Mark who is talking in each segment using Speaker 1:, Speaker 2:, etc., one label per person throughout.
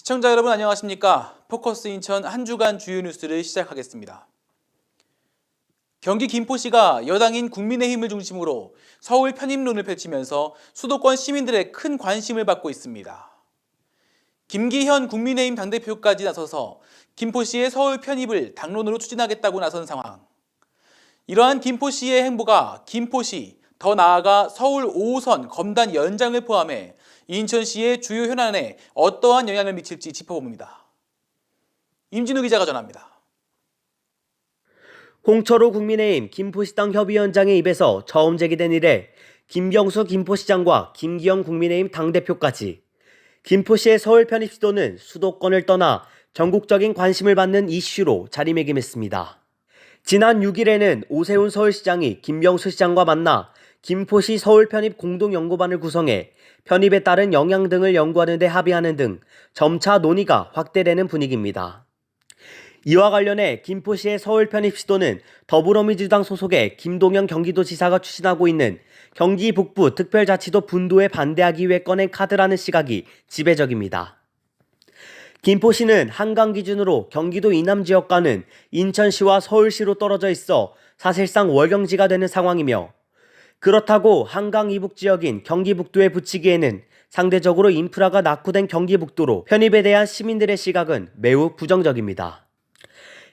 Speaker 1: 시청자 여러분 안녕하십니까? 포커스 인천 한 주간 주요 뉴스를 시작하겠습니다. 경기 김포시가 여당인 국민의힘을 중심으로 서울 편입론을 펼치면서 수도권 시민들의 큰 관심을 받고 있습니다. 김기현 국민의힘 당대표까지 나서서 김포시의 서울 편입을 당론으로 추진하겠다고 나선 상황. 이러한 김포시의 행보가 김포시, 더 나아가 서울 5호선 검단 연장을 포함해 인천시의 주요 현안에 어떠한 영향을 미칠지 짚어봅니다. 임진우 기자가 전합니다.
Speaker 2: 홍철호 국민의힘 김포시당 협의위원장의 입에서 처음 제기된 이래 김경수 김포시장과 김기현 국민의힘 당대표까지 김포시의 서울 편입 시도는 수도권을 떠나 전국적인 관심을 받는 이슈로 자리매김했습니다. 지난 6일에는 오세훈 서울시장이 김경수 시장과 만나 김포시 서울 편입 공동연구반을 구성해 편입에 따른 영향 등을 연구하는 데 합의하는 등 점차 논의가 확대되는 분위기입니다. 이와 관련해 김포시의 서울 편입 시도는 더불어민주당 소속의 김동연 경기도지사가 추진하고 있는 경기 북부 특별자치도 분도에 반대하기 위해 꺼낸 카드라는 시각이 지배적입니다. 김포시는 한강 기준으로 경기도 이남 지역과는 인천시와 서울시로 떨어져 있어 사실상 월경지가 되는 상황이며, 그렇다고 한강 이북 지역인 경기북도에 붙이기에는 상대적으로 인프라가 낙후된 경기북도로 편입에 대한 시민들의 시각은 매우 부정적입니다.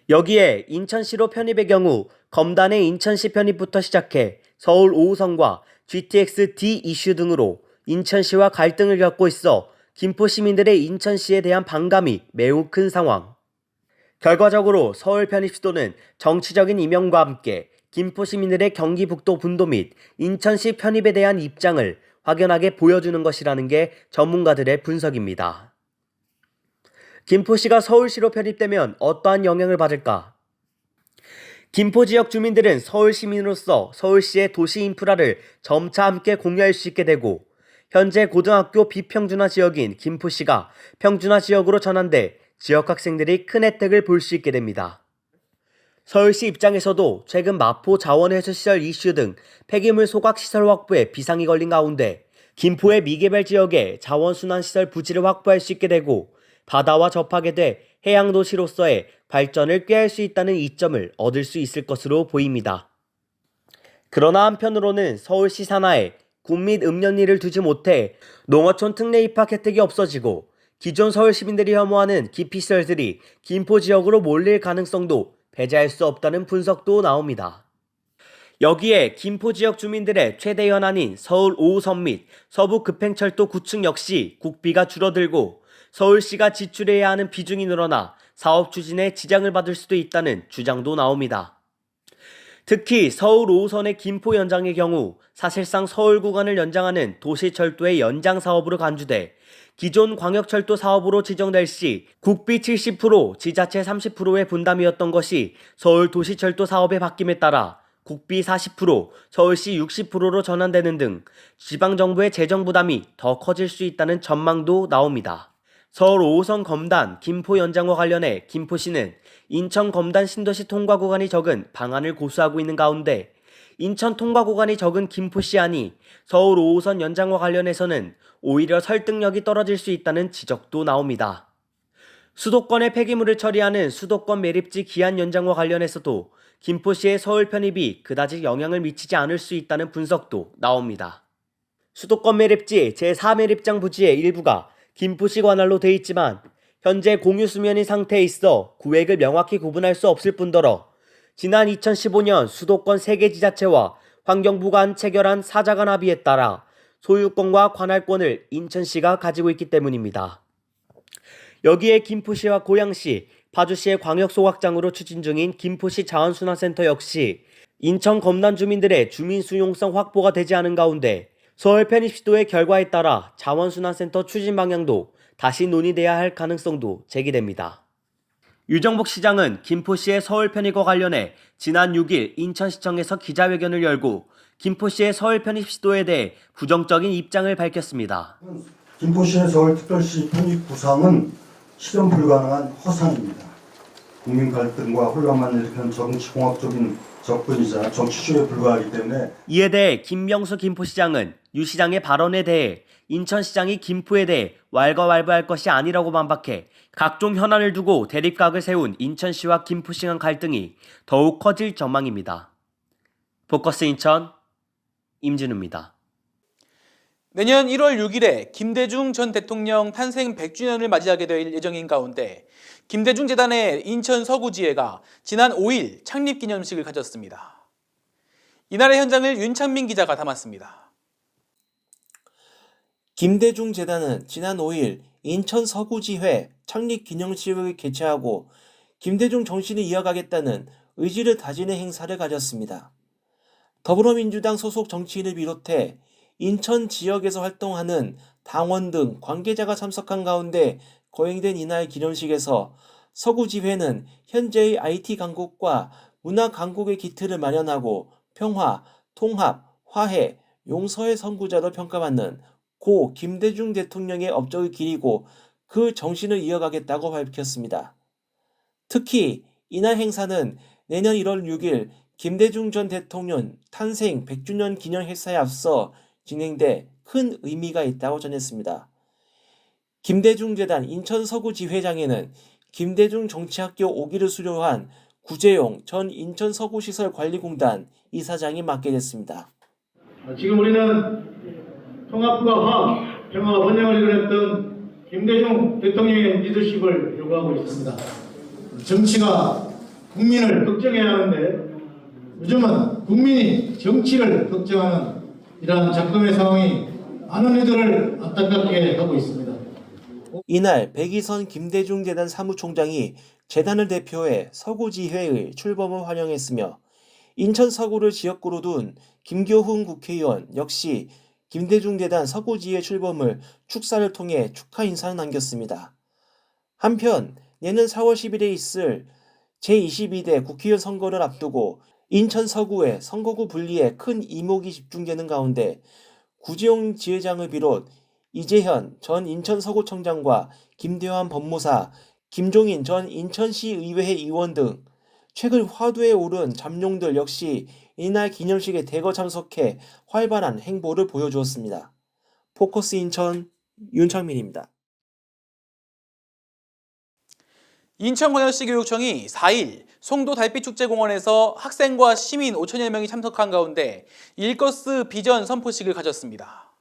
Speaker 2: 여기에 인천시로 편입의 경우 검단의 인천시 편입부터 시작해 서울 5호선과 GTX D 이슈 등으로 인천시와 갈등을 겪고 있어 김포 시민들의 인천시에 대한 반감이 매우 큰 상황. 결과적으로 서울 편입 시도는 정치적인 이명과 함께 김포 시민들의 경기북도 분도 및 인천시 편입에 대한 입장을 확연하게 보여주는 것이라는 게 전문가들의 분석입니다. 김포시가 서울시로 편입되면 어떠한 영향을 받을까? 김포 지역 주민들은 서울 시민으로서 서울시의 도시 인프라를 점차 함께 공유할 수 있게 되고, 현재 고등학교 비평준화 지역인 김포시가 평준화 지역으로 전환돼 지역 학생들이 큰 혜택을 볼 수 있게 됩니다. 서울시 입장에서도 최근 마포 자원회수시설 이슈 등 폐기물 소각시설 확보에 비상이 걸린 가운데 김포의 미개발 지역에 자원순환시설 부지를 확보할 수 있게 되고 바다와 접하게 돼 해양도시로서의 발전을 꾀할 수 있다는 이점을 얻을 수 있을 것으로 보입니다. 그러나 한편으로는 서울시 산하에 군 및 읍면리를 두지 못해 농어촌 특례 입학 혜택이 없어지고 기존 서울 시민들이 혐오하는 기피시설들이 김포 지역으로 몰릴 가능성도 배제할 수 없다는 분석도 나옵니다. 여기에 김포 지역 주민들의 최대 현안인 서울 5호선 및 서부 급행철도 구축 역시 국비가 줄어들고 서울시가 지출해야 하는 비중이 늘어나 사업 추진에 지장을 받을 수도 있다는 주장도 나옵니다. 특히 서울 5호선의 김포 연장의 경우 사실상 서울 구간을 연장하는 도시철도의 연장 사업으로 간주돼 기존 광역철도 사업으로 지정될 시 국비 70%, 지자체 30%의 분담이었던 것이 서울 도시철도 사업에 바뀜에 따라 국비 40%, 서울시 60%로 전환되는 등 지방정부의 재정 부담이 더 커질 수 있다는 전망도 나옵니다. 서울 5호선 검단, 김포 연장과 관련해 김포시는 인천 검단 신도시 통과 구간이 적은 방안을 고수하고 있는 가운데 인천 통과 구간이 적은 김포시안이 서울 5호선 연장과 관련해서는 오히려 설득력이 떨어질 수 있다는 지적도 나옵니다. 수도권의 폐기물을 처리하는 수도권 매립지 기한 연장과 관련해서도 김포시의 서울 편입이 그다지 영향을 미치지 않을 수 있다는 분석도 나옵니다. 수도권 매립지 제4매립장 부지의 일부가 김포시 관할로 돼 있지만 현재 공유 수면인 상태에 있어 구획을 명확히 구분할 수 없을 뿐더러 지난 2015년 수도권 3개 지자체와 환경부가 한 체결한 사자간 합의에 따라 소유권과 관할권을 인천시가 가지고 있기 때문입니다. 여기에 김포시와 고양시, 파주시의 광역소각장으로 추진 중인 김포시 자원순환센터 역시 인천 검단 주민들의 주민 수용성 확보가 되지 않은 가운데 서울 편입 시도의 결과에 따라 자원순환센터 추진 방향도 다시 논의돼야 할 가능성도 제기됩니다. 유정복 시장은 김포시의 서울 편입과 관련해 지난 6일 인천시청에서 기자회견을 열고 김포시의 서울 편입 시도에 대해 부정적인 입장을 밝혔습니다.
Speaker 3: 김포시의 서울특별시 편입 구상은 실현 불가능한 허상입니다. 국민 갈등과 혼란만 일으키는 정치공학적인 접근이자 정치쇼에 불과하기 때문에
Speaker 2: 이에 대해 김병수 김포시장은 유 시장의 발언에 대해 인천시장이 김포에 대해 왈가왈부할 것이 아니라고 반박해 각종 현안을 두고 대립각을 세운 인천시와 김포시 간 갈등이 더욱 커질 전망입니다. 포커스 인천 임진우입니다.
Speaker 1: 내년 1월 6일에 김대중 전 대통령 탄생 100주년을 맞이하게 될 예정인 가운데 김대중 재단의 인천 서구지회가 지난 5일 창립기념식을 가졌습니다. 이날의 현장을 윤창민 기자가 담았습니다.
Speaker 4: 김대중 재단은 지난 5일 인천 서구지회 창립기념식을 개최하고 김대중 정신을 이어가겠다는 의지를 다지는 행사를 가졌습니다. 더불어민주당 소속 정치인을 비롯해 인천 지역에서 활동하는 당원 등 관계자가 참석한 가운데 거행된 이날 기념식에서 서구지회는 현재의 IT 강국과 문화 강국의 기틀을 마련하고 평화, 통합, 화해, 용서의 선구자로 평가받는 고 김대중 대통령의 업적을 기리고 그 정신을 이어가겠다고 밝혔습니다. 특히 이날 행사는 내년 1월 6일 김대중 전 대통령 탄생 100주년 기념 행사에 앞서 진행돼 큰 의미가 있다고 전했습니다. 김대중 재단 인천 서구지회장에는 김대중 정치학교 5기를 수료한 구재용 전 인천 서구시설관리공단 이사장이 맡게 됐습니다.
Speaker 5: 지금 우리는 통합과 화합, 평화와 번영을 이끌었던 김대중 대통령의 리더십을 요구하고 있습니다. 정치가 국민을 걱정해야 하는데 요즘은 국민이 정치를 걱정하는 이러한 작동의 상황이 많은 이들을 안타깝게 하고 있습니다.
Speaker 4: 이날 백이선 김대중 재단 사무총장이 재단을 대표해 서구지회의 출범을 환영했으며 인천 서구를 지역구로 둔 김교훈 국회의원 역시 김대중 재단 서구지회 출범을 축사를 통해 축하 인사를 남겼습니다. 한편 내년 4월 10일에 있을 제22대 국회의원 선거를 앞두고 인천 서구의 선거구 분리에 큰 이목이 집중되는 가운데 구재용 지회장을 비롯 이재현 전 인천 서구청장과 김대환 법무사, 김종인 전 인천시의회 의원 등 최근 화두에 오른 잠룡들 역시 이날 기념식에 대거 참석해 활발한 행보를 보여주었습니다. 포커스 인천 윤창민입니다.
Speaker 1: 인천광역시 교육청이 4일 송도 달빛축제공원에서 학생과 시민 5천여 명이 참석한 가운데 일거스 비전 선포식을 가졌습니다.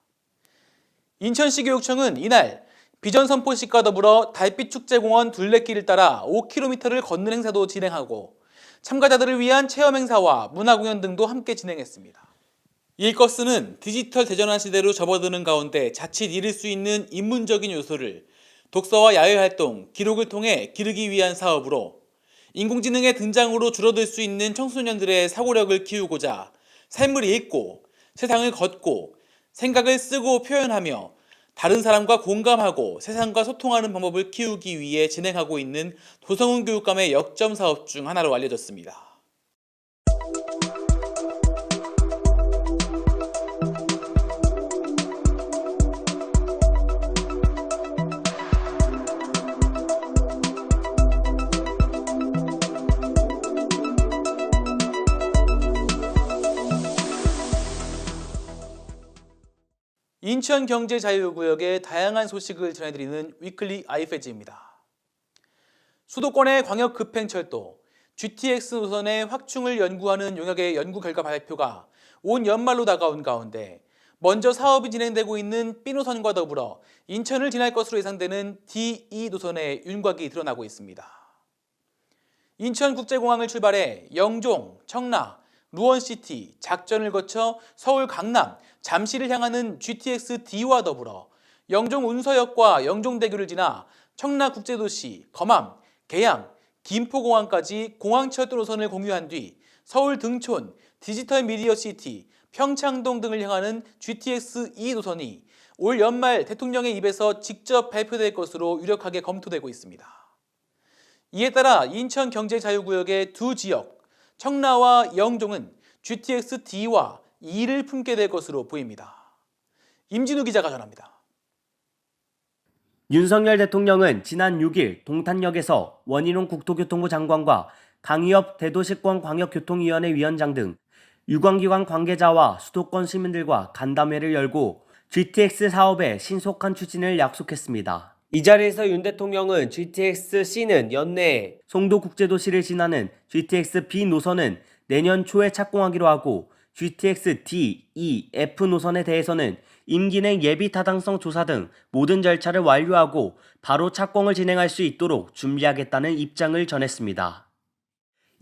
Speaker 1: 인천시 교육청은 이날 비전 선포식과 더불어 달빛축제공원 둘레길을 따라 5km를 걷는 행사도 진행하고 참가자들을 위한 체험 행사와 문화공연 등도 함께 진행했습니다. 일거스는 디지털 대전환 시대로 접어드는 가운데 자칫 잃을 수 있는 인문적인 요소를 독서와 야외활동, 기록을 통해 기르기 위한 사업으로 인공지능의 등장으로 줄어들 수 있는 청소년들의 사고력을 키우고자 삶을 읽고 세상을 걷고 생각을 쓰고 표현하며 다른 사람과 공감하고 세상과 소통하는 방법을 키우기 위해 진행하고 있는 도성훈 교육감의 역점 사업 중 하나로 알려졌습니다. 인천경제자유구역의 다양한 소식을 전해드리는 위클리 아이페지입니다. 수도권의 광역급행철도, GTX 노선의 확충을 연구하는 용역의 연구 결과 발표가 온 연말로 다가온 가운데 먼저 사업이 진행되고 있는 B노선과 더불어 인천을 지날 것으로 예상되는 D2 노선의 윤곽이 드러나고 있습니다. 인천국제공항을 출발해 영종, 청라, 루원시티, 작전을 거쳐 서울 강남, 잠시를 향하는 GTX D와 더불어 영종 운서역과 영종대교를 지나 청라국제도시, 검암, 계양, 김포공항까지 공항철도 노선을 공유한 뒤 서울 등촌, 디지털 미디어시티, 평창동 등을 향하는 GTX E 노선이 올 연말 대통령의 입에서 직접 발표될 것으로 유력하게 검토되고 있습니다. 이에 따라 인천경제자유구역의 두 지역, 청라와 영종은 GTX D와 E를 품게 될 것으로 보입니다. 임진우 기자가 전합니다.
Speaker 2: 윤석열 대통령은 지난 6일 동탄역에서 원희룡 국토교통부 장관과 강희엽 대도시권 광역교통위원회 위원장 등 유관기관 관계자와 수도권 시민들과 간담회를 열고 GTX 사업의 신속한 추진을 약속했습니다. 이 자리에서 윤 대통령은 GTX-C는 연내에 송도국제도시를 지나는 GTX-B 노선은 내년 초에 착공하기로 하고 GTX-D, E, F 노선에 대해서는 임기 내 예비 타당성 조사 등 모든 절차를 완료하고 바로 착공을 진행할 수 있도록 준비하겠다는 입장을 전했습니다.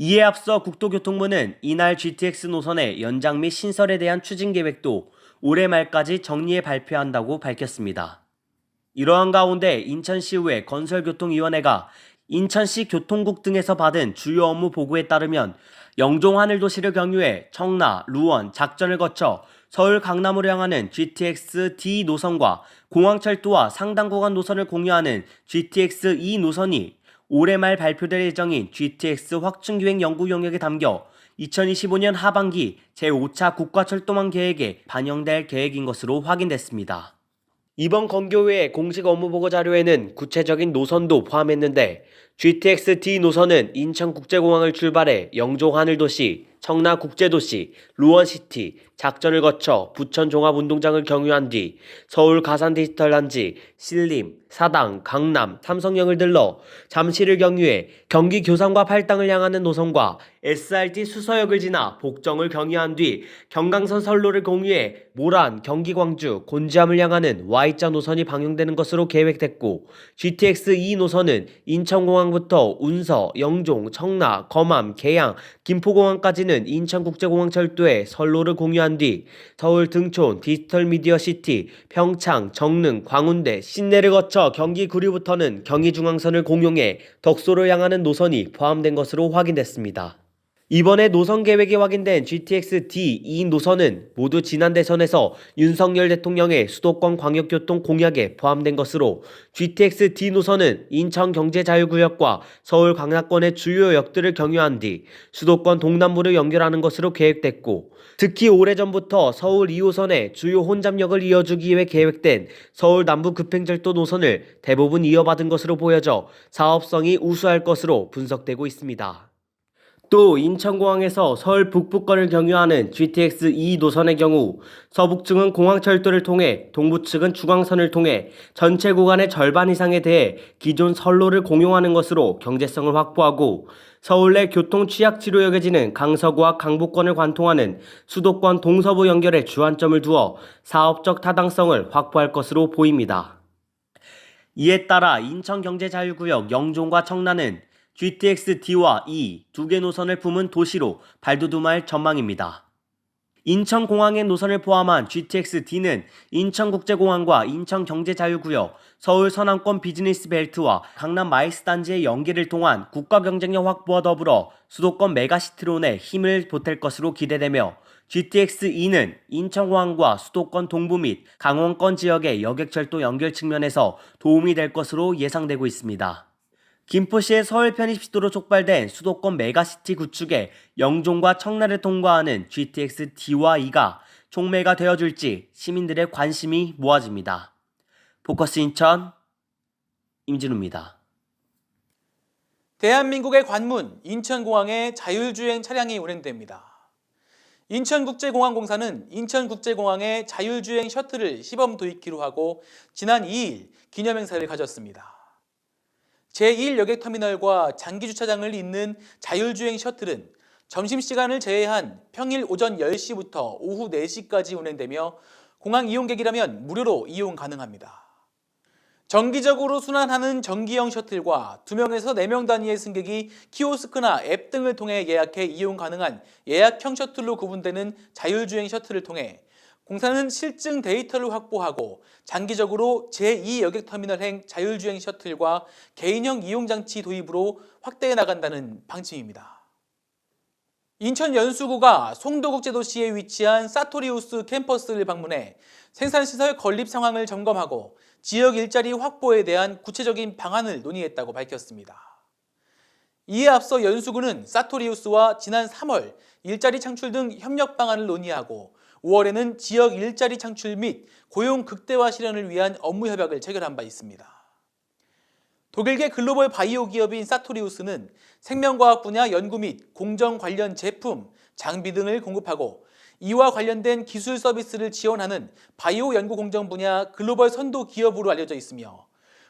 Speaker 2: 이에 앞서 국토교통부는 이날 GTX 노선의 연장 및 신설에 대한 추진 계획도 올해 말까지 정리해 발표한다고 밝혔습니다. 이러한 가운데 인천시의회 건설교통위원회가 인천시 교통국 등에서 받은 주요 업무 보고에 따르면 영종하늘도시를 경유해 청라, 루원, 작전을 거쳐 서울 강남으로 향하는 GTX-D 노선과 공항철도와 상당 구간 노선을 공유하는 GTX-E 노선이 올해 말 발표될 예정인 GTX 확충기획 연구 용역에 담겨 2025년 하반기 제5차 국가철도망 계획에 반영될 계획인 것으로 확인됐습니다. 이번 건교회의 공식 업무보고 자료에는 구체적인 노선도 포함했는데 GTX-D 노선은 인천국제공항을 출발해 영종하늘도시, 청라국제도시, 루원시티, 작전을 거쳐 부천종합운동장을 경유한 뒤 서울 가산디지털단지, 신림, 사당, 강남, 삼성역을 들러 잠실을 경유해 경기 교산과 팔당을 향하는 노선과 SRT 수서역을 지나 복정을 경유한 뒤 경강선 선로를 공유해 모란, 경기 광주, 곤지암을 향하는 Y자 노선이 방영되는 것으로 계획됐고 GTX-E 노선은 인천공항부터 운서, 영종, 청라, 검암, 계양, 김포공항까지는 인천국제공항철도에 선로를 공유한 뒤 서울 등촌, 디지털미디어시티, 평창, 정릉, 광운대, 신내를 거쳐 경기 구리부터는 경의중앙선을 공용해 덕소를 향하는 노선이 포함된 것으로 확인됐습니다. 이번에 노선 계획이 확인된 GTX-D, E 노선은 모두 지난 대선에서 윤석열 대통령의 수도권 광역교통 공약에 포함된 것으로 GTX-D 노선은 인천경제자유구역과 서울 강남권의 주요 역들을 경유한 뒤 수도권 동남부를 연결하는 것으로 계획됐고 특히 오래전부터 서울 2호선의 주요 혼잡역을 이어주기 위해 계획된 서울 남부 급행철도 노선을 대부분 이어받은 것으로 보여져 사업성이 우수할 것으로 분석되고 있습니다. 또 인천공항에서 서울 북부권을 경유하는 GTX-E 노선의 경우 서북 측은 공항철도를 통해 동부 측은 중앙선을 통해 전체 구간의 절반 이상에 대해 기존 선로를 공용하는 것으로 경제성을 확보하고 서울 내 교통 취약지로 여겨지는 강서구와 강북권을 관통하는 수도권 동서부 연결에 주안점을 두어 사업적 타당성을 확보할 것으로 보입니다. 이에 따라 인천경제자유구역 영종과 청라는 GTX-D와 E 두 개 노선을 품은 도시로 발돋움할 전망입니다. 인천공항의 노선을 포함한 GTX-D는 인천국제공항과 인천경제자유구역, 서울 서남권 비즈니스벨트와 강남 마이스단지의 연계를 통한 국가경쟁력 확보와 더불어 수도권 메가시티론에 힘을 보탤 것으로 기대되며 GTX-E는 인천공항과 수도권 동부 및 강원권 지역의 여객철도 연결 측면에서 도움이 될 것으로 예상되고 있습니다. 김포시의 서울 편입시도로 촉발된 수도권 메가시티 구축에 영종과 청라를 통과하는 GTX-D와 E가 촉매가 되어줄지 시민들의 관심이 모아집니다. 포커스 인천 임진우입니다.
Speaker 1: 대한민국의 관문 인천공항에 자율주행 차량이 운행됩니다. 인천국제공항공사는 인천국제공항에 자율주행 셔틀을 시범 도입키로 하고 지난 2일 기념행사를 가졌습니다. 제1여객터미널과 장기주차장을 잇는 자율주행 셔틀은 점심시간을 제외한 평일 오전 10시부터 오후 4시까지 운행되며 공항 이용객이라면 무료로 이용 가능합니다. 정기적으로 순환하는 정기형 셔틀과 2명에서 4명 단위의 승객이 키오스크나 앱 등을 통해 예약해 이용 가능한 예약형 셔틀로 구분되는 자율주행 셔틀을 통해 공사는 실증 데이터를 확보하고 장기적으로 제2여객터미널행 자율주행 셔틀과 개인형 이용장치 도입으로 확대해 나간다는 방침입니다. 인천 연수구가 송도국제도시에 위치한 사토리우스 캠퍼스를 방문해 생산시설 건립 상황을 점검하고 지역 일자리 확보에 대한 구체적인 방안을 논의했다고 밝혔습니다. 이에 앞서 연수구는 사토리우스와 지난 3월 일자리 창출 등 협력 방안을 논의하고 5월에는 지역 일자리 창출 및 고용 극대화 실현을 위한 업무 협약을 체결한 바 있습니다. 독일계 글로벌 바이오 기업인 사토리우스는 생명과학 분야 연구 및 공정 관련 제품, 장비 등을 공급하고 이와 관련된 기술 서비스를 지원하는 바이오 연구 공정 분야 글로벌 선도 기업으로 알려져 있으며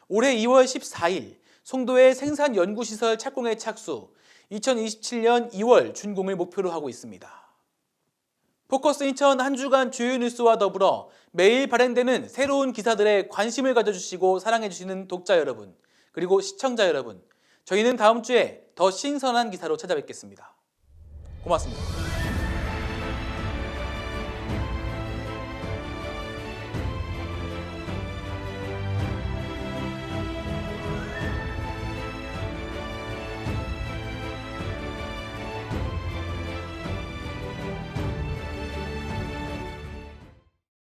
Speaker 1: 올해 2월 14일 송도의 생산 연구시설 착공에 착수, 2027년 2월 준공을 목표로 하고 있습니다. 포커스 인천 한 주간 주요 뉴스와 더불어 매일 발행되는 새로운 기사들에 관심을 가져주시고 사랑해주시는 독자 여러분, 그리고 시청자 여러분, 저희는 다음 주에 더 신선한 기사로 찾아뵙겠습니다. 고맙습니다.